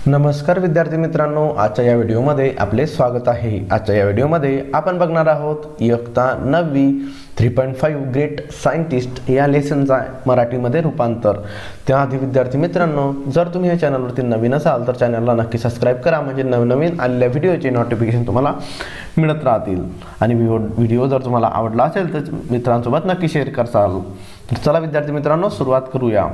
नमस्कार विद्यार्थी मित्रांनो, आजच्या या व्हिडिओमध्ये आपले स्वागत आहे। आजच्या या व्हिडिओमध्ये आपण बघणार आहोत इयत्ता 9वी 3.5 ग्रेट सायंटिस्ट या लेसनचा मराठीमध्ये रूपांतर। त्याआधी विद्यार्थी मित्रांनो, जर तुम्ही या चॅनलवरती नवीन असाल तर चॅनलला नक्की सबस्क्राइब करा, म्हणजे नवनवीन आलेल्या व्हिडिओचे नोटिफिकेशन तुम्हाला मिळत राहतील। आणि व्हिडिओ जर तुम्हाला आवडला असेल तर मित्रांसोबत नक्की शेअर कराल। तर चला विद्यार्थी मित्रांनो, सुरुवात करूया।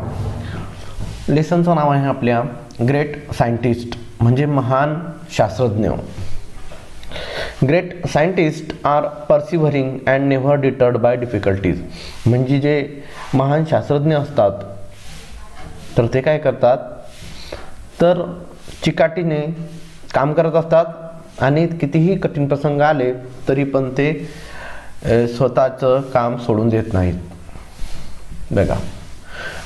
लेसनचं नाव आहे आपल्या ग्रेट सायंटिस्ट, म्हणजे महान शास्त्रज्ञ। Great scientist are persevering and never deterred by difficulties, म्हणजे जे महान शास्त्रज्ञ असतात तर ते काय करतात तर चिकाटीने काम करत असतात आणि कितीही कठीण प्रसंग आले तरी पण ते स्वतःचं काम सोडून देत नाहीत। बघा,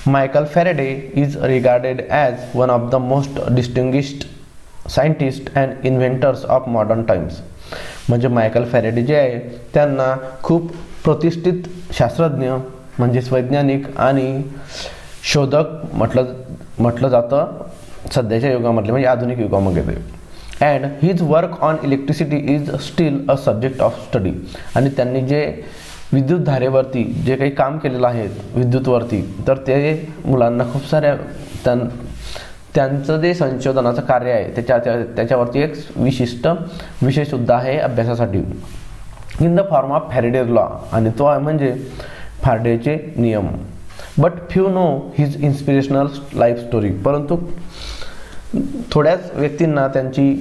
Michael Faraday is regarded as one of the most distinguished scientists and inventors of modern times. म्हणजे मायकल फॅरेडे जे आहे त्यांना खूप प्रतिष्ठित शास्त्रज्ञ म्हणजेच वैज्ञानिक आणि शोधक म्हटलं जातं सध्याच्या युगामध्ये, म्हणजे आधुनिक युगामध्ये। And his work on electricity is steel a subject of study, आणि त्यांनी जे विद्युत धारेवरती जे काही काम केलेलं आहे विद्युतवरती, तर ते मुलांना खूप साऱ्या त्यांचं जे संशोधनाचं कार्य आहे त्याच्यावरती एक विशिष्ट विषय सुद्धा आहे अभ्यासासाठी, in the form of Faraday's law, आणि तो आहे म्हणजे फॅरेडेचे नियम। But few know his inspirational life story, परंतु थोड्याच व्यक्तींना त्यांची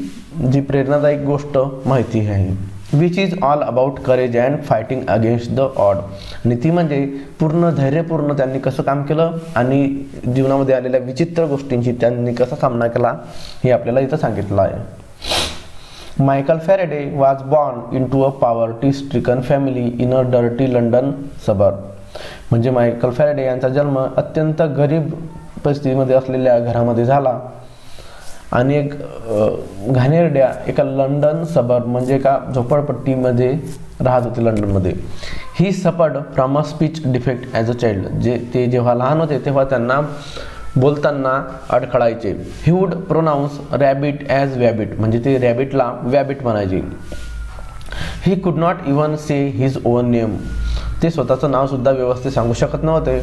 जी प्रेरणादायक गोष्ट माहिती आहे, which is all about courage and fighting against the odd, आणि ती म्हणजे पूर्ण धैर्यपूर्ण त्यांनी कसं काम केलं आणि जीवनामध्ये आलेल्या विचित्र गोष्टींची त्यांनी कसा सामना केला हे आपल्याला इथं सांगितलं आहे। Michael Faraday was born into a poverty stricken family in a dirty London suburb, म्हणजे मायकल फॅरेडे यांचा जन्म अत्यंत गरीब परिस्थितीमध्ये असलेल्या घरामध्ये झाला आणि एक घाणेरड्या एका लंडन सबर्ब म्हणजे एका झोपडपट्टीमध्ये राहत होते लंडनमध्ये। He suffered from a speech defect as a child, ते जेव्हा लहान होते तेव्हा त्यांना बोलताना अडखळायचे। He would pronounce rabbit as wabbit, म्हणजे ते रॅबिटला वॅबिट म्हणायचे। He could not even say his own name, ते स्वतःचं नावसुद्धा व्यवस्थित सांगू शकत नव्हते।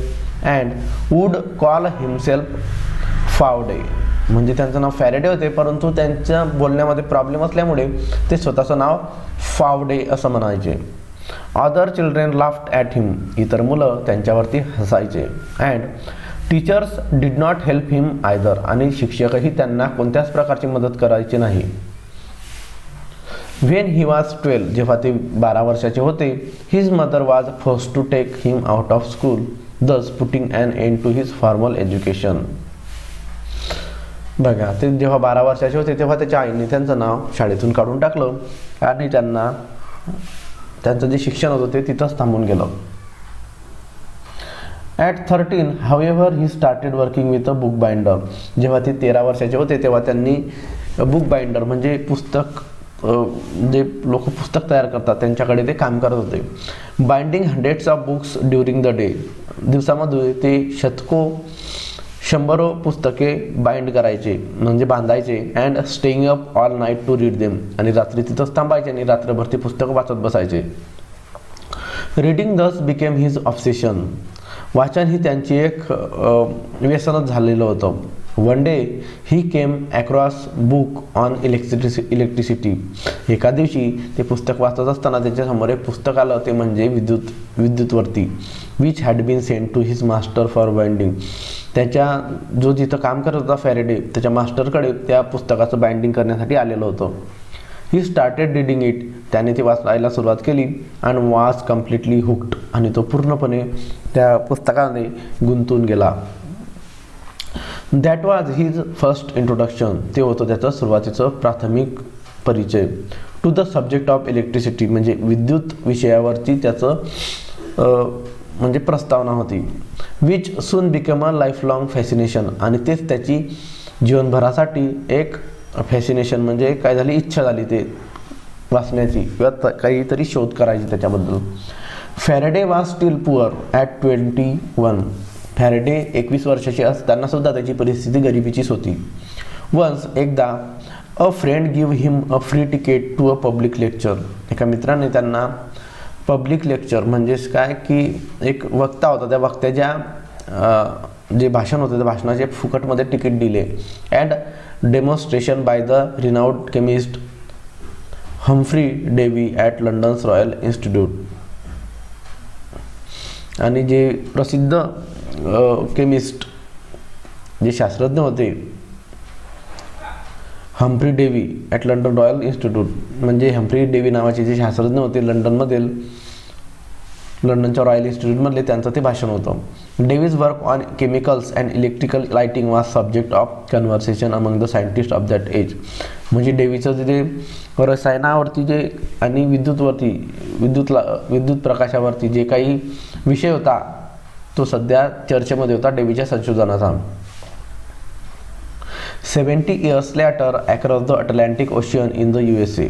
अँड वुड कॉल हिमसेल्फ फावडे, म्हणजे त्यांचं नाव फॅरेडे होते परंतु त्यांच्या बोलण्यामध्ये प्रॉब्लेम असल्यामुळे ते स्वतःचं नाव फावडे असं म्हणायचे। अदर चिल्ड्रेन लाफ्ड ॲट हिम, इतर मुलं त्यांच्यावरती हसायचे। And teachers did not help him either, आणि शिक्षकही त्यांना कोणत्याच प्रकारची मदत करायची नाही। व्हेन ही वॉज 12, जेव्हा ते 12 वर्षाचे होते, his mother was forced to take him out of school, thus putting an end to his formal education. बघा, ते जेव्हा 12 वर्षाचे होते तेव्हा त्याच्या आईने त्यांचं नाव शाळेतून काढून टाकलं आणि त्यांचं जे शिक्षण होतं ते तिथंच थांबून गेलं। At 13 however he started working with a book binder, जेव्हा ते 13 वर्षाचे होते तेव्हा त्यांनी बुक बाइंडर म्हणजे पुस्तक जे लोक पुस्तक तयार करतात त्यांच्याकडे ते काम करत होते। Binding hundreds of books during the day, दिवसामध्ये ते शंभरो पुस्तके बाइंड करायचे म्हणजे बांधायचे। And staying up all night to read them, आणि रात्री तिथंच थांबायचे आणि रात्रभर ते पुस्तकं वाचत बसायचे। रीडिंग दस बिकेम हिज ऑब्सेशन, वाचन ही त्यांची एक व्यसनच झालेलं होतं। One day he came across book on electricity, एका दिवशी ते पुस्तक वाचत असताना त्याच्यासमोर एक पुस्तक आलं, ते म्हणजे विद्युतवरती, which had been sent to his master for binding, त्याच्या जो जिथं काम करत होता फॅरेडे त्याच्या मास्टरकडे त्या पुस्तकाचं बाइंडिंग करण्यासाठी आलेलं होतं। ही स्टार्टेड रीडिंग इट, त्याने ते वाचायला सुरुवात केली। अँड वॉज कम्प्लिटली हुक्ड, आणि तो पूर्णपणे त्या पुस्तकाने गुंतून गेला। That was his first introduction, ते होतं त्याचं सुरुवातीचं प्राथमिक परिचय to the subject of electricity, म्हणजे विद्युत विषयावरची त्याचं म्हणजे प्रस्तावना होती। Which soon become a lifelong fascination, आणि तेच त्याची जीवनभरासाठी एक फॅसिनेशन म्हणजे काय झाली, इच्छा झाली ते वाचण्याची किंवा काहीतरी शोध करायची त्याच्याबद्दल। Faraday was steel poor at 21, Faraday 21 वर्षाचे असताना सुद्धा त्याची परिस्थिती गरिबीचीच होती। वन्स एकदा a friend give him a free ticket to a public lecture. एका मित्राने त्यांना पब्लिक लेक्चर म्हणजेच काय की एक वक्ता होता, त्या वक्त्याच्या जे भाषण होतं त्या भाषणाचे फुकटमध्ये तिकीट दिले. And demonstration by the renowned chemist Humphry Davy at London's Royal Institute. आणि जे प्रसिद्ध केमिस्ट जे शास्त्रज्ञ होते Humphry Davy at London Royal Institute, म्हणजे हम्फ्री डेवी नावाचे जे शास्त्रज्ञ होते लंडनमधील लंडनच्या रॉयल इन्स्टिट्यूटमधले, त्यांचं ते भाषण होतं. Davy's work on chemicals and electrical lighting was subject of conversation among the scientist of that age. म्हणजे डेव्हीचं जे रसायनावरती जे आणि विद्युत प्रकाशावरती जे काही विषय होता तो सध्या चर्चेमध्ये होता डेव्हीच्या संशोधनाचा. 70 years later across the Atlantic Ocean in the USA.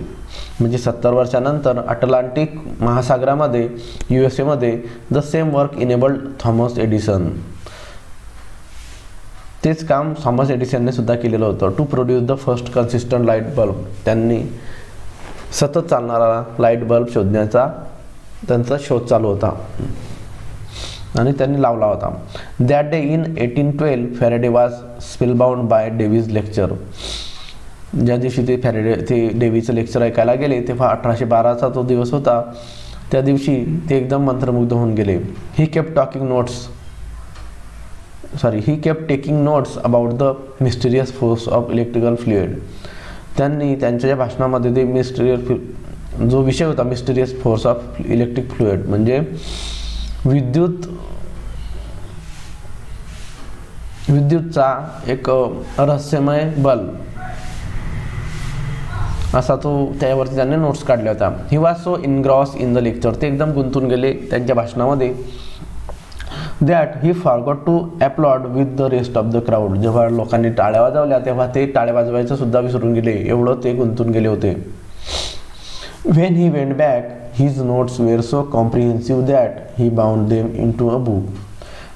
म्हणजे 70 वर्षानंतर अटलांटिक महासागरामध्ये USA मध्ये the same work enabled Thomas Edison. तेच काम थॉमस एडिसनने सुद्धा केलेलं होतं. To produce the first consistent light bulb. त्यांनी सतत चालणारा लाईट बल्ब शोधण्याचा त्यांचा शोध चालू होता आणि त्यांनी लावला होता. That day in 1812 Faraday was spellbound by Davy's lecture. ज्या दिवशी ते डेव्हीचं लेक्चर ऐकायला गेले तेव्हा 1812चा तो दिवस होता. त्या दिवशी ते एकदम मंत्रमुग्ध होऊन गेले. He kept taking notes about the mysterious force of electrical fluid. त्यांनी त्यांच्या भाषणामध्ये ते जो विषय होता mysterious force of electric fluid, म्हणजे विद्युतचा एक रहस्यमय बल असा तो त्यावरती त्यांनी नोट्स काढल्या होत्या. He was so engross in the lecture. ते एकदम गुंतून गेले त्यांच्या भाषणामध्ये. That he forgot to applaud with the rest of the crowd. जेव्हा लोकांनी टाळ्या वाजवल्या तेव्हा ते टाळ्या वाजवायचं सुद्धा विसरून गेले, एवढं ते गुंतून गेले होते. When he went back his notes were so comprehensive that he bound them into a book.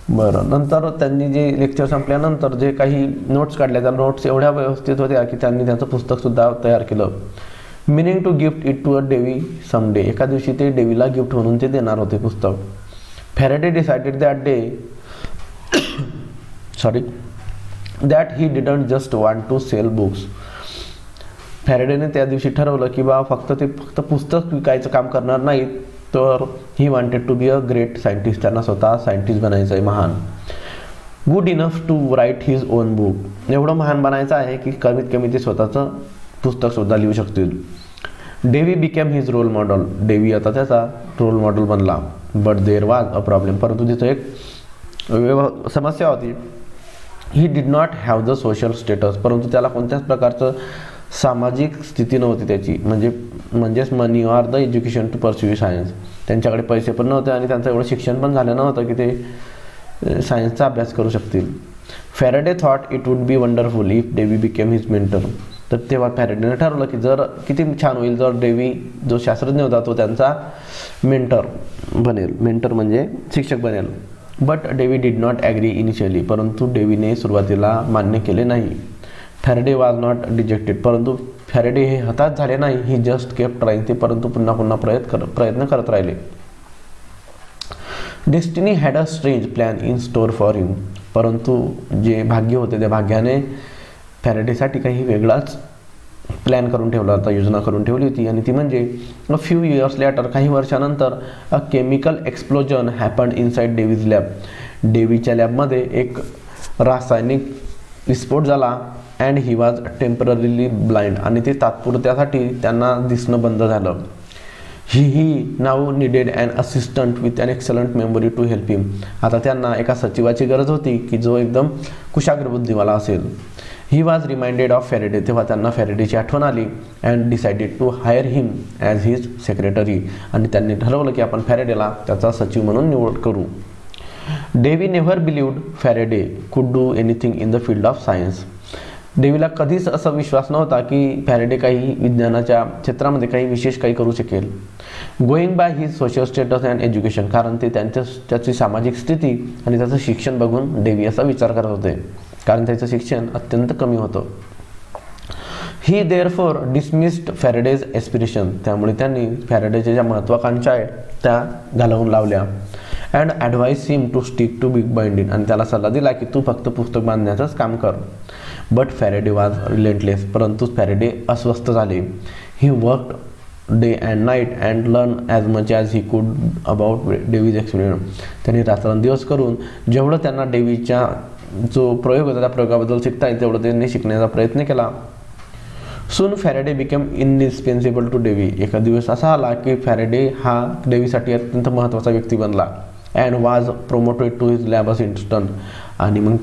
बरं, नंतर त्यांनी जे लेक्चर संपल्यानंतर जे काही नोट्स काढल्या त्या नोट्स एवढ्या व्यवस्थित होत्या की त्यांनी त्यांचं पुस्तकसुद्धा तयार केलं. Meaning to gift it to a Davy someday. एका दिवशी ते डेवीला गिफ्ट म्हणून ते देणार होते पुस्तक. Faraday decided that day that he didn't just want to sell books. फॅरेडेने त्या दिवशी ठरवलं की फक्त पुस्तक विकायचं काम करणार नाहीत, तर he wanted to be a great scientist. त्यांना स्वतः सायंटिस्ट बनायचं आहे, महान. Good enough to write his own book. एवढं महान बनायचं आहे की कमीत कमी ते स्वतःचं पुस्तकसुद्धा लिहू शकतील. Davy became his role model. डेवी आता त्याचा रोल मॉडेल बनला. But there was a problem. परंतु तिथं एक समस्या होती. He did not have the social status. परंतु त्याला कोणत्याच प्रकारचं सामाजिक स्थिती नव्हती त्याची, म्हणजेच money or the education to pursue science. त्यांच्याकडे पैसे पण नव्हते आणि त्यांचं एवढं शिक्षण पण झालं नव्हतं की ते सायन्सचा अभ्यास करू शकतील. Faraday thought it would be wonderful if Davy became his mentor. तर तेव्हा फॅरेडेने ठरवलं की जर किती छान होईल जर डेवी जो शास्त्रज्ञ होता तो त्यांचा मेंटर बनेल. मेंटर म्हणजे शिक्षक बनेल. But Davy did not agree initially. परंतु डेवीने सुरुवातीला मान्य केले नाही. Faraday was not dejected. परंतु फॅरेडे हे हताश झाले नाही. He just kept trying. ते परंतु पुन्हा पुन्हा प्रयत्न करत राहिले. Destiny had a strange plan in store for him. परंतु जे भाग्य होते त्या भाग्याने फॅरेडेसाठी काही वेगळाच प्लॅन करून ठेवला होता, योजना करून ठेवली होती. आणि ती म्हणजे अ फ्यू इयर्स लेटर, काही वर्षानंतर a chemical explosion happened inside Davy's lab. डेव्हीच्या लॅबमध्ये एक रासायनिक विस्फोट झाला. And he was temporarily blind. आणि ते तात्पुरत्यासाठी त्यांना दिसणं बंद झालं. He now needed an assistant with an excellent memory to help him. आता त्यांना एका सचिवाची गरज होती की जो एकदम कुशाग्र बुद्धीवाला असेल. He was reminded of Faraday. तेव्हा त्यांना फॅरेडेची आठवण आली. And decided to hire him as his secretary. आणि त्यांनी ठरवलं की आपण फॅरेडेला त्याचा सचिव म्हणून निवड करू. Davy never believed Faraday could do anything in the field of science. डेवीला कधीच असा विश्वास नव्हता की फॅरेडे काही विज्ञानाच्या क्षेत्रामध्ये काही विशेष काही करू शकेल. Going by his social status and education. कारण ते त्याची सामाजिक स्थिती आणि त्याचं शिक्षण बघून डेवी असा विचार करत होते, कारण त्याचं शिक्षण अत्यंत कमी होतं. He therefore dismissed Faraday's aspiration, त्यामुळे त्यांनी फॅरेडेच्या ज्या महत्त्वाकांक्षा आहेत त्या घालवून लावल्या. And advise him to stick to big binding, आणि त्याला सल्ला दिला की तू फक्त पुस्तक बांधण्याचंच काम कर. बट फॅरेडे वॉज रिलेंटलेस, परंतु फॅरेडे अस्वस्थ झाले. He worked day and night and learn as much as he could about डेव्हीज experiment. त्यांनी रात्रंदिवस करून जेवढं त्यांना डेव्हीच्या जो प्रयोग होता त्या प्रयोगाबद्दल शिकता येईल तेवढं त्यांनी शिकण्याचा प्रयत्न केला. सून फॅरेडे बिकेम इनडिस्पेन्सिबल टू डेव्ही. एका दिवस असा आला की फॅरेडे हा डेव्हीसाठी अत्यंत महत्त्वाचा व्यक्ती बनला. And was promoted to his lab assistant, आणि मग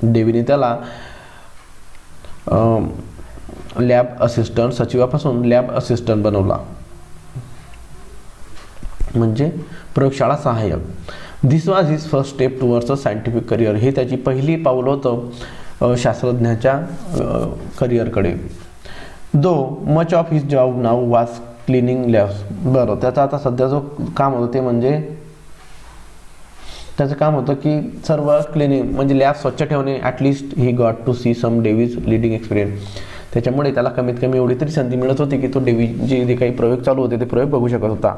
डेव्हीने त्याला लॅब असिस्टंट, सचिवापासून लॅब असिस्टंट बनवला, म्हणजे प्रयोगशाळा सहाय्यक. This was his first step towards a scientific career. हे त्याची पहिली पाऊल होतं शास्त्रज्ञाच्या करिअरकडे. Though much of his job now was cleaning labs. बरं, त्याचा आता सध्या जो काम होतं ते म्हणजे त्याचं काम होतं की सर्व क्लिनिंग म्हणजे लॅब स्वच्छ ठेवणे. At least he got to see some Davy's leading experience. त्याच्यामुळे त्याला कमीत कमी एवढी तरी संधी मिळत होती की तो डेव्हीचे जे काही प्रयोग चालू होते ते प्रयोग बघू शकत होता.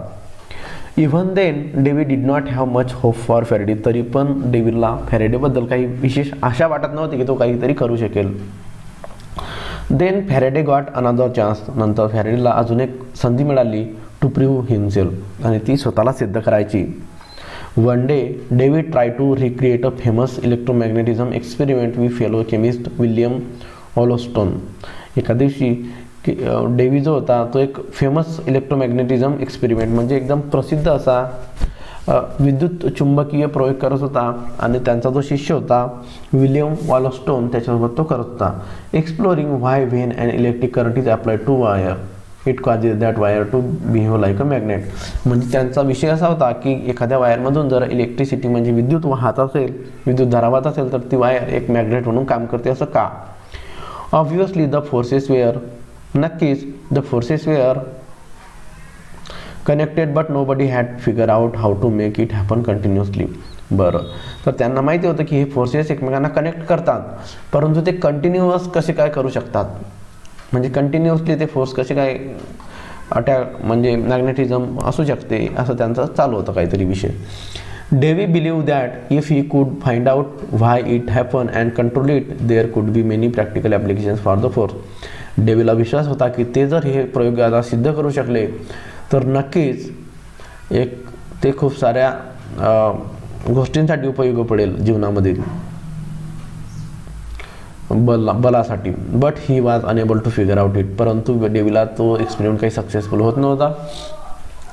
Even then Davy did not have much hope for Faraday. तरी पण डेव्हीला फॅरेडेबद्दल काही विशेष आशा वाटत नव्हती की तो काहीतरी करू शकेल. Then Faraday got another chance. नंतर फॅरेडेला अजून एक संधी मिळाली टू प्रूव्ह हिमसेल्फ, आणि ती स्वतःला सिद्ध करायची. One day Davy try to recreate a famous electromagnetism experiment with fellow chemist William Wollaston. एका दिवशी डेव्ही जो होता तो एक फेमस इलेक्ट्रोमॅग्नेटिझम एक्सपेरिमेंट म्हणजे एकदम प्रसिद्ध असा विद्युत चुंबकीय प्रयोग करत होता, आणि त्यांचा जो शिष्य होता विल्यम वॉलस्टोन त्याच्यासोबत तो करत होता. Exploring why when and electric current is applied to wire it causes that wire to behave like a magnet. म्हणजे त्यांचा विषय असा होता की एखाद्या वायरमधून जर इलेक्ट्रिसिटी म्हणजे विद्युत वाहत असेल, विद्युतधारा वाहत असेल तर ती वायर एक मॅग्नेट म्हणून काम करते. असं का? ऑब्व्हियसली द फोर्सेस वेअर, नक्कीच the forces were connected but nobody had figure out how to make it happen continuously. बरं, तर त्यांना माहिती होतं की हे फोर्सेस एकमेकांना कनेक्ट करतात, परंतु ते कंटिन्युअस कसे काय करू शकतात, म्हणजे कंटिन्युअसली ते फोर्स कसे काय अटॅक म्हणजे मॅग्नेटिझम असू शकते, असं त्यांचं चालू होतं काहीतरी विषय. Davy believe that if he could find out why it happen and control it there could be many practical applications for the force. डेव्हीला विश्वास होता की ते जर हे प्रयोगाला सिद्ध करू शकले तर नक्कीच ते खूप साऱ्या गोष्टींसाठी उपयोगी पडेल जीवनामध्ये बलासाठी. But he was unable to figure out it. परंतु डेव्हीला तो एक्सपेरिमेंट काही सक्सेसफुल होत नव्हता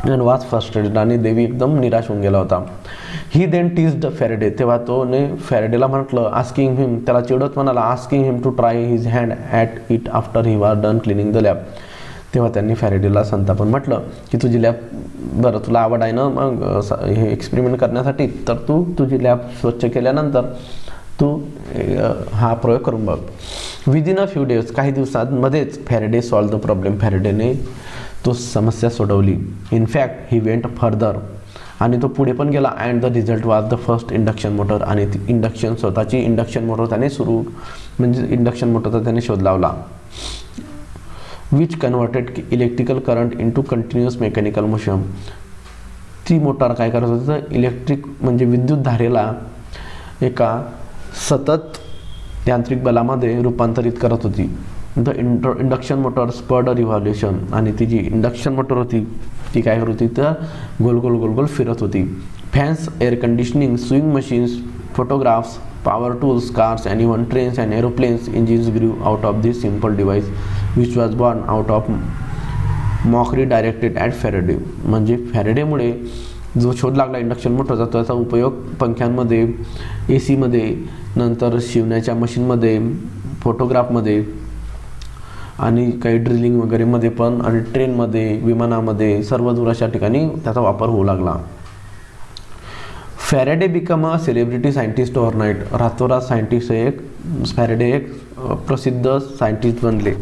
अँड वॉज फ्रस्ट्रेटेड, आणि डेव्ही एकदम निराश होऊन गेला होता. He then teased Faraday. तेव्हा तो फॅरेडेला म्हटलं, आस्किंग हिम, त्याला चिडत म्हणाला, asking him to try his hand at it after he was done cleaning the lab. तेव्हा त्यांनी फॅरेडेला संतापून म्हटलं की तुझी लॅब, बरं तुला आवड आहे ना मग हे एक्सपेरिमेंट करण्यासाठी, तर तू तुझी लॅब स्वच्छ केल्यानंतर तू हा प्रयोग करून बघ. विदिन अ फ्यू डेज, काही दिवसांमध्येच फॅरेडे सॉल्व द प्रॉब्लेम. फॅरेडेने तो समस्या सोडवली. इनफॅक्ट ही वेंट फर्दर, आणि तो पुढे पण गेला. And the result was the first induction motor. आणि ती इंडक्शन, स्वतःची इंडक्शन मोटर त्याने म्हणजे इंडक्शन मोटरचा त्याने शोध लावला. Which converted electrical current into continuous mechanical motion. ती मोटार काय करत होती तर इलेक्ट्रिक म्हणजे विद्युत धारेला एका सतत यांत्रिक बलामध्ये रूपांतरित करत होती. The induction motor spurred a revolution. आणि ती जी इंडक्शन मोटर होती ती काय करत होती तर गोल गोल गोल गोल फिरत होती. Fans, air conditioning, swing machines, photographs, power tools, cars, and even trains and aeroplanes engines grew out of this simple device which was born out of mockery directed at Faraday. म्हणजे फॅरेडेमुळे जो शोध लागला इंडक्शन मोटरचा त्याचा उपयोग पंख्यांमध्ये, AC मध्ये, नंतर शिवण्याच्या मशीनमध्ये, फोटोग्राफमध्ये आणि काही ड्रिलिंग वगैरे मध्ये पण, आणि ट्रेनमध्ये, विमानामध्ये, सर्व दूर अशा ठिकाणी त्याचा वापर होऊ लागला. Faraday become a celebrity scientist overnight. रातोरात सायंटिस्ट फॅरेडे एक प्रसिद्ध सायंटिस्ट बनले.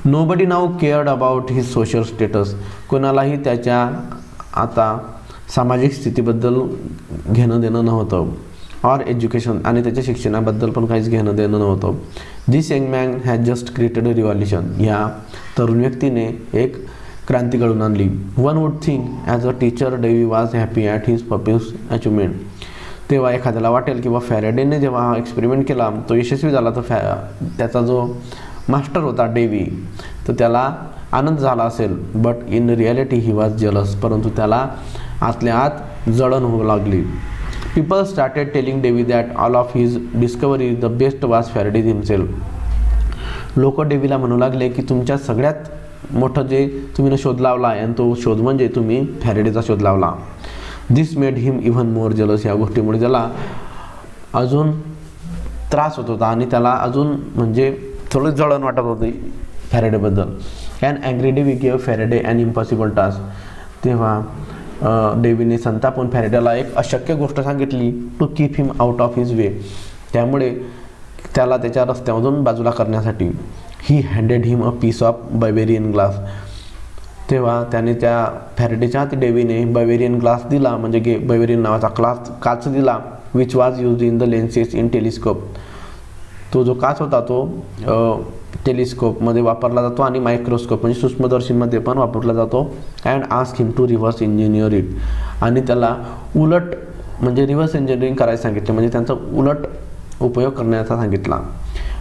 Nobody now cared about his social status. कोणालाही त्याच्या आता सामाजिक स्थितीबद्दल घेणं देणं नव्हतं. ऑर एज्युकेशन, आणि त्याच्या शिक्षणाबद्दल पण काहीच घेणं देणं नव्हतं. This young man has just created a revolution, या तरुण व्यक्तीने एक क्रांती घडवून आणली. One would think as a teacher Davy was happy at his pupil's achievement. तेव्हा एखाद्याला वाटेल की फॅरेडेने जेव्हा हा एक्सपेरिमेंट केला तो यशस्वी झाला, तर त्याचा जो मास्टर होता डेव्ही, तर त्याला आनंद झाला असेल. But in reality he was jealous, परंतु त्याला आतल्या आत जळण होऊ लागली. People started telling Dewey that all of his discovery the best was Faraday himself. लोक डेव्हीला म्हणू लागले की तुमच्या सगळ्यात मोठं जे तुम्ही शोध लावला आणि तो शोध म्हणजे तुम्ही फॅरेडेचा शोध लावला. दिस मेड हिम इव्हन मोर जेलस. या गोष्टीमुळे त्याला अजून त्रास होत होता आणि त्याला अजून म्हणजे थोडं जळण वाटत होती फॅरेडेबद्दल. And angry Davy gave Faraday and impossible task. तेव्हा डेव्हीने संतापून फॅरेडेला एक अशक्य गोष्ट सांगितली, to keep him out of his way. त्यामुळे त्याला त्याच्या रस्त्यामधून बाजूला करण्यासाठी he handed him a piece of Bavarian glass. तेव्हा त्याने त्या फॅरेडेच्या हाती डेव्हीने बायवेरियन ग्लास दिला, म्हणजे बायवेरियन नावाचा काच दिला, which was use in the lenses in telescope. तो जो काच होता तो टेलिस्कोपमध्ये वापरला जातो आणि मायक्रोस्कोप म्हणजे सूक्ष्मदर्शीमध्ये पण वापरला जातो. And ask him to reverse engineer it. आणि त्याला उलट म्हणजे रिव्हर्स इंजिनिअरिंग करायला सांगितले, म्हणजे त्यांचा उलट उपयोग करण्याचा सांगितला.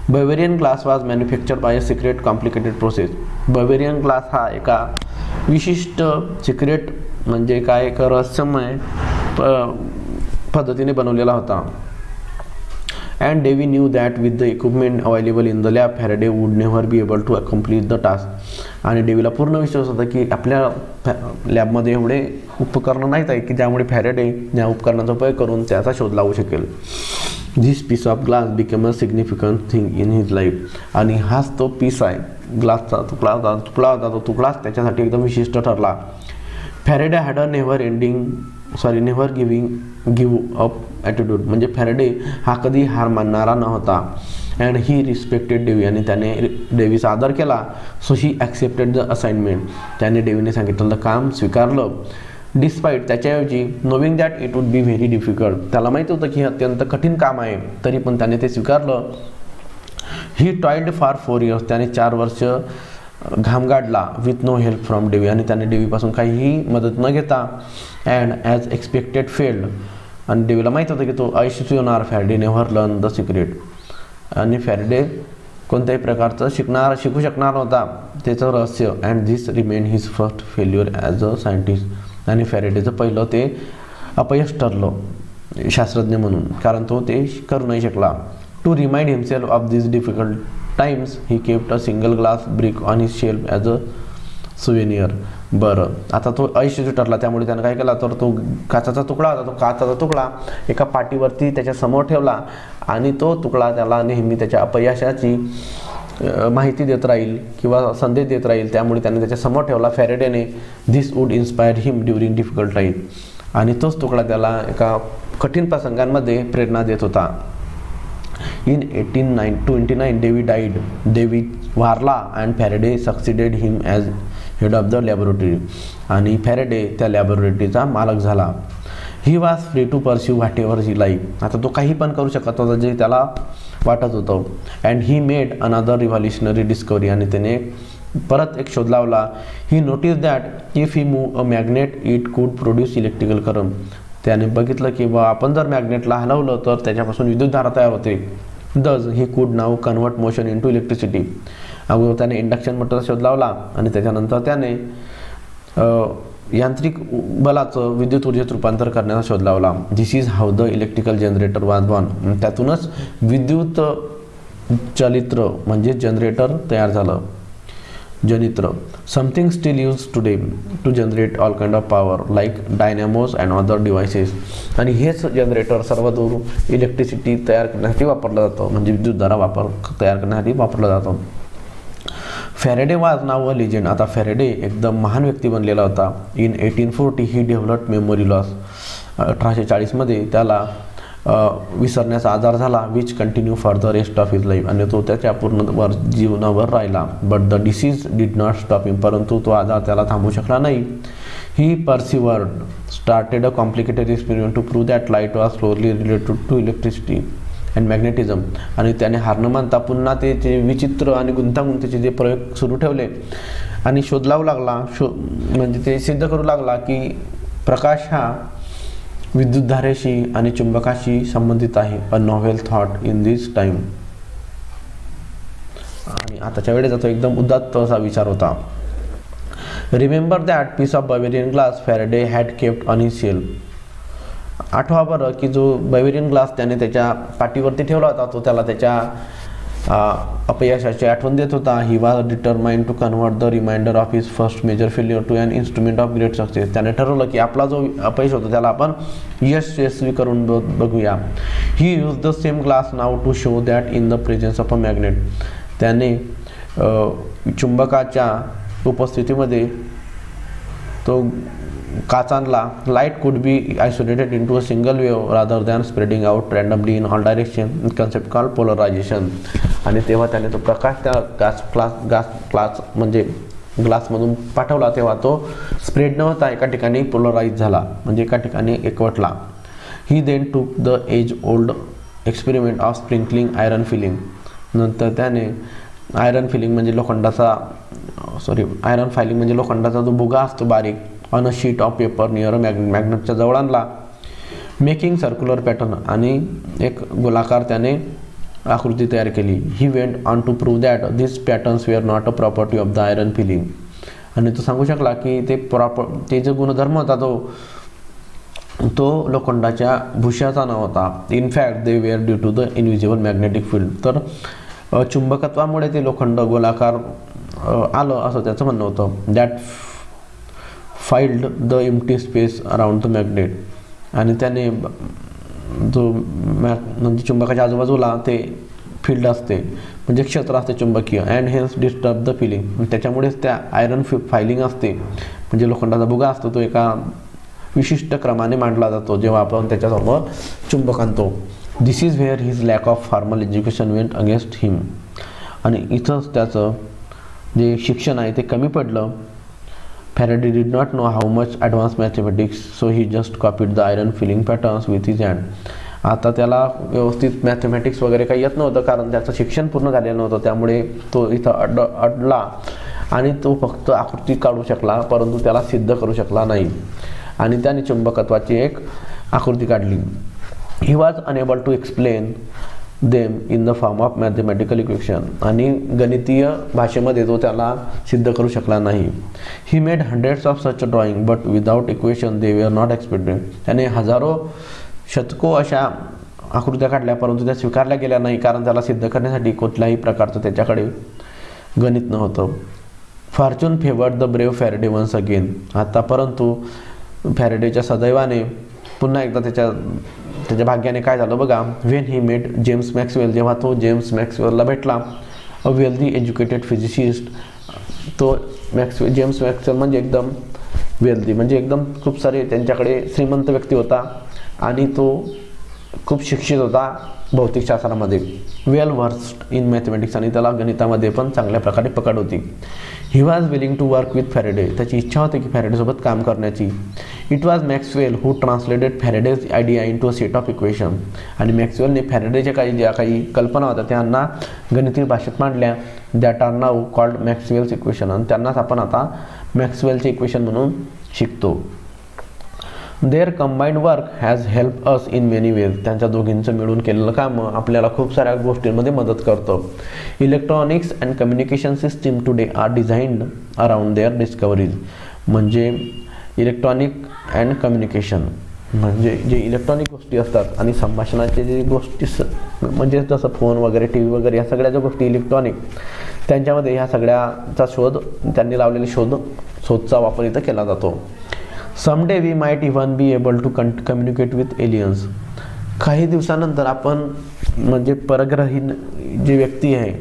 Bavarian glass was manufactured by a secret complicated process. Bavarian glass हा एका विशिष्ट सिक्रेट म्हणजे काय एक रहस्यमय पद्धतीने बनवलेला होता. And Davy knew that with the equipment available in the lab Faraday would never be able to accomplish the task. आणि डेव्हीला पूर्ण विश्वास होता की आपल्या लॅबमध्ये एवढे उपकरणं नाहीत आहे की ज्यामुळे फॅरेडे या उपकरणाचा उपयोग करून त्याचा शोध लावू शकेल. This piece of glass become a significant thing in his life. आणि हाच तो पीस आहे, ग्लासचा तुकडा होता तो तुकडाच त्याच्यासाठी एकदम विशिष्ट ठरला. Faraday had a never give up attitude. म्हणजे फॅरेडे हा कधी हार मानणारा नव्हता. And he respected Dewey. आणि त्याने डेव्हीचा आदर केला. So he accepted the assignment. त्याने डेव्हीने सांगितलेलं काम स्वीकारलं. डिस्पाईट त्याच्याऐवजी नोविंग that it would be very difficult. त्याला माहिती होतं की हे अत्यंत कठीण काम आहे, तरी पण त्याने ते स्वीकारलं. He toiled for 4 years. त्याने 4 वर्ष घाम गाडला with no help from Davy. आणि त्याने डेव्हीपासून काहीही मदत न घेता अँड ॲज एक्सपेक्टेड फेल्ड. आणि डेव्हीला माहीत होतं की तो अयशस्वी होणार. Faraday never learn the secret. आणि फॅरेडे कोणत्याही प्रकारचं शिकू शकणार नव्हता त्याचं रहस्य. And this remain his first failure as a scientist. आणि फॅरेडेचं पहिलं ते अपयश ठरलं शास्त्रज्ञ म्हणून, कारण तो ते करू नाही शकला. To remind himself of this difficult times he kept a single glass brick on his shelf as a souvenir. बरं, आता तो अयशस्वी ठरला, त्यामुळे त्यानं काय केला, तर तो काचाचा तुकडा होता, तो काचाचा तुकडा एका पाटीवरती त्याच्या समोर ठेवला आणि तो तुकडा त्याला नेहमी त्याच्या अपयशाची माहिती देत राहील किंवा संदेश देत राहील. त्यामुळे त्याने त्याच्या समोर ठेवला फॅरेडेने. This would inspire him during difficult time. आणि तोच तुकडा त्याला एका कठीण प्रसंगांमध्ये प्रेरणा देत होता. In 1829 Davy died. डेव्ही वारला and Faraday succeeded him as head of the laboratory. आणि फॅरेडे त्या लॅबोरेटरीचा मालक झाला. He was free to pursue whatever he like. आता तो काही पण करू शकत होता जे त्याला वाटत होतं. And he made another revolutionary discovery. आणि त्याने परत एक शोध लावला. He notice that if he move a magnet it could produce electrical current. त्याने बघितलं की आपण जर मॅग्नेटला हलवलं तर त्याच्यापासून विद्युतधारा तयार होते. दज he could now convert motion into electricity. अगोदर त्याने इंडक्शन मोटरचा शोध लावला आणि त्याच्यानंतर त्याने यांत्रिक बलाचं विद्युत ऊर्जेत रूपांतर करण्याचा शोध लावला. This is how the electrical generator was born. त्यातूनच विद्युत चलित्र म्हणजे जनरेटर तयार झालं. जनित्र something still use today to generate all kind of power like dynamos and other devices. आणि हेच जनरेटर सर्वदूर इलेक्ट्रिसिटी तयार करण्यासाठी वापरलं जातं, म्हणजे विद्युतधारा तयार करण्यासाठी वापरलं जातं. फॅरेडे वाज नाव अ लिजेंड. आता फॅरेडे एकदम महान व्यक्ती बनलेला होता. In 1840 he developed memory loss. 1840 त्याला विसरण्याचा आजार झाला which continue for the rest of his life. आणि तो त्याच्या पूर्ण जीवनावर राहिला. But the disease did not stop him. परंतु तो आजार त्याला थांबवू शकला नाही. He persevered started a complicated experiment to prove that light was closely related to electricity and magnetism. आणि त्याने हार न मानता पुन्हा ते विचित्र आणि गुंतागुंतीचे जे प्रयोग सुरू ठेवले आणि शोध लावू लागला, म्हणजे ते सिद्ध करू लागला की प्रकाश हा विद्युतधारेशी आणि चुंबकाशी संबंधित आहे. A novel thought in this time. आणि आताच्या वेळेचा तो एकदम उदात्त असा विचार होता. Remember that piece of Bavarian glass Faraday had kept on his shelf. आठवा बरं की जो बायवेरियन ग्लास त्याने त्याच्या पाठीवरती ठेवला होता, तो त्याला त्याच्या अपयशाची आठवण देत होता. He was determined to convert the reminder of his first major failure to an instrument of great success. त्याने ठरवलं की आपला जो अपयश होतो त्याला आपण यशस्वी करून बघूया. He use the same glass now to show that in the presence of a magnet. त्याने चुंबकाच्या उपस्थितीमध्ये तो काच आणला. Light could be isolated into a single wave rather than spreading out randomly in all direction, concept called polarization. आणि तेव्हा त्याने तो प्रकाश त्या ग्लास म्हणजे ग्लासमधून पाठवला, तेव्हा तो स्प्रेड न होता एका ठिकाणी पोलराइज झाला, म्हणजे एका ठिकाणी एकवटला. He then took the age old experiment of sprinkling iron filing. नंतर त्याने आयरन फायलिंग म्हणजे लोखंडाचा जो भुगा असतो बारीक, on a sheet of paper near मॅग्नेटच्या जवळ आणला. मेकिंग सर्क्युलर पॅटर्न, आणि एक गोलाकार त्याने आकृती तयार केली. He went on to prove that this patterns were not a property of the iron filing. आणि तो सांगू शकला की ते जो गुणधर्म होता तो लोखंडाच्या भुशाचा नव्हता. In fact they were due to the invisible magnetic field. तर चुंबकत्वामुळे ते लोखंड गोलाकार आलं असं त्याचं म्हणणं होतं. That filed the empty space around the magnet. आणि त्याने जो म्हणजे चुंबकाच्या आजूबाजूला ते फील्ड असते, म्हणजे क्षेत्र असते चुंबकीय, and hence disturb the filing. त्याच्यामुळेच त्या आयरन फायलिंग असते, म्हणजे लोखंडाचा भुगा असतो, तो एका विशिष्ट क्रमाने मांडला जातो जेव्हा आपण त्याच्यासमोर चुंबक आणतो. This is where his lack of formal education went against him. आणि इथंच त्याचं जे शिक्षण आहे ते कमी पडलं. Faraday did not know how much advance mathematics, so he just copied the iron filing patterns with his hand. आता त्याला व्यवस्थित मॅथमॅटिक्स वगैरे काही येत नव्हतं, कारण त्याचं शिक्षण पूर्ण झालेलं नव्हतं. त्यामुळे तो इथं अडला आणि तो फक्त आकृती काढू शकला, परंतु त्याला सिद्ध करू शकला नाही. आणि त्याने चुंबकत्वाची एक आकृती काढली. He was unable to explain them in the form of mathematical equation. आणि गणितीय भाषेमध्ये तो त्याला सिद्ध करू शकला नाही. He made hundreds of such drawing but without equation they were not expected. त्याने शतको अशा आकृत्या काढल्या, परंतु त्या स्वीकारल्या गेल्या नाही, कारण त्याला सिद्ध करण्यासाठी कुठल्याही प्रकारचं त्याच्याकडे गणित नव्हतं. Fortune favoured the brave Faraday once again. आता परंतु फॅरेडेच्या सदैवाने पुन्हा एकदा त्याच्या भाग्याने काय झालं बघा. When he mate James Maxwell. जेव्हा तो जेम्स मॅक्सवेलला भेटला, अ वेल्दी एज्युकेटेड फिजिसिस्ट. तो जेम्स मॅक्सवेल म्हणजे एकदम वेल्दी, म्हणजे एकदम खूप सारे त्यांच्याकडे श्रीमंत व्यक्ती होता आणि तो खूप शिक्षित होता भौतिकशास्त्रामध्ये, वेल वर्स्ड इन मॅथमॅटिक्स. आणि त्याला गणितामध्ये पण चांगल्या प्रकारे पकड होती. He was willing to work with Faraday. त्याची इच्छा होती की फॅरेडेसोबत काम करण्याची. It was Maxwell who translated Faraday's idea into a set of equation. आणि मॅक्सवेलने फॅरेडेच्या ज्या काही कल्पना होत्या त्यांना गणितीय भाषेत मांडल्या. That are now called Maxwell's equation. आणि त्यांनाच आपण आता मॅक्सवेलचे इक्वेशन म्हणून शिकतो. Their combined work has help us in many ways. त्यांच्या दोघींचं मिळून केलेलं काम आपल्याला खूप साऱ्या गोष्टींमध्ये मदत करतं. Electronics and communication system today are designed around their discoveries. म्हणजे इलेक्ट्रॉनिक अँड कम्युनिकेशन म्हणजे जे इलेक्ट्रॉनिक गोष्टी असतात आणि संभाषणाचे जे गोष्टी म्हणजे जसं फोन वगैरे, टी व्ही वगैरे, या सगळ्या ज्या गोष्टी इलेक्ट्रॉनिक, त्यांच्यामध्ये ह्या सगळ्याचा शोध, त्यांनी लावलेले शोधचा वापर इथं केला जातो. Someday we might even be able to communicate with aliens. काही दिवसानंतर आपण म्हणजे परग्रही जे व्यक्ती आहे,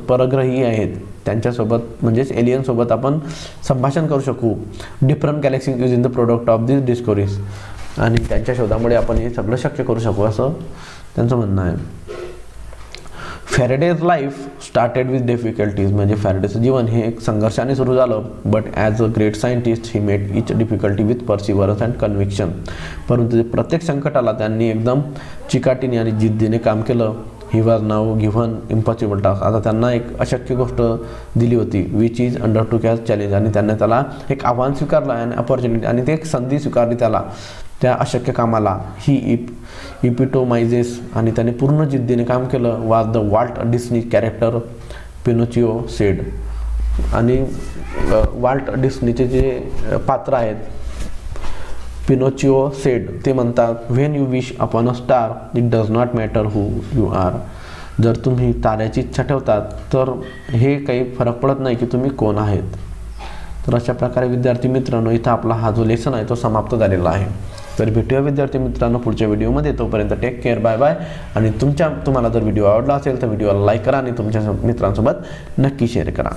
परग्रही आहेत त्यांच्यासोबत म्हणजेच एलियनसोबत आपण संभाषण करू शकू. Different Galaxy using the product of this discoveries. आणि त्यांच्या शोधामुळे आपण हे सगळं शक्य करू शकू असं त्यांचं म्हणणं आहे. Faraday's life started with difficulties, म्हणजे फॅरेडेचं जीवन हे एक संघर्षाने सुरू झालं. But as a great scientist he mate each difficulty with पर्सिव्हरन्स and conviction. परंतु प्रत्येक संकटाला त्यांनी एकदम चिकाटीने आणि जिद्दीने काम केलं. He was now given impossible task. आता त्यांना एक अशक्य गोष्ट दिली होती, विच इज अंडरटूक ॲज चॅलेंज, आणि त्यांनी त्याला एक आव्हान स्वीकारलं आणि अपॉर्च्युनिटी, आणि ते एक संधी स्वीकारली त्याला त्या अशक्य कामाला. ही इपिटोमायझेस, आणि त्याने पूर्ण जिद्दीने काम केलं, as the Walt Disney character Pinocchio said. आणि वॉल्ट डिस्नीचे जे पात्र आहेत पिनोचिओ सेड, ते म्हणतात, when you wish upon a star it does not matter who you are. जर तुम्ही ताऱ्याची इच्छा ठेवतात तर हे काही फरक पडत नाही की तुम्ही कोण आहेत. तर अशा प्रकारे विद्यार्थी मित्रांनो, इथं आपला हा जो लेसन आहे तो समाप्त झालेला आहे. तर भेटूया विद्यार्थी मित्रांनो पुढच्या व्हिडिओमध्ये. तोपर्यंत टेक केअर, बाय बाय. आणि तुम्हाला जर व्हिडिओ आवडला असेल तर व्हिडिओला लाईक करा आणि तुमच्या मित्रांसोबत नक्की शेअर करा.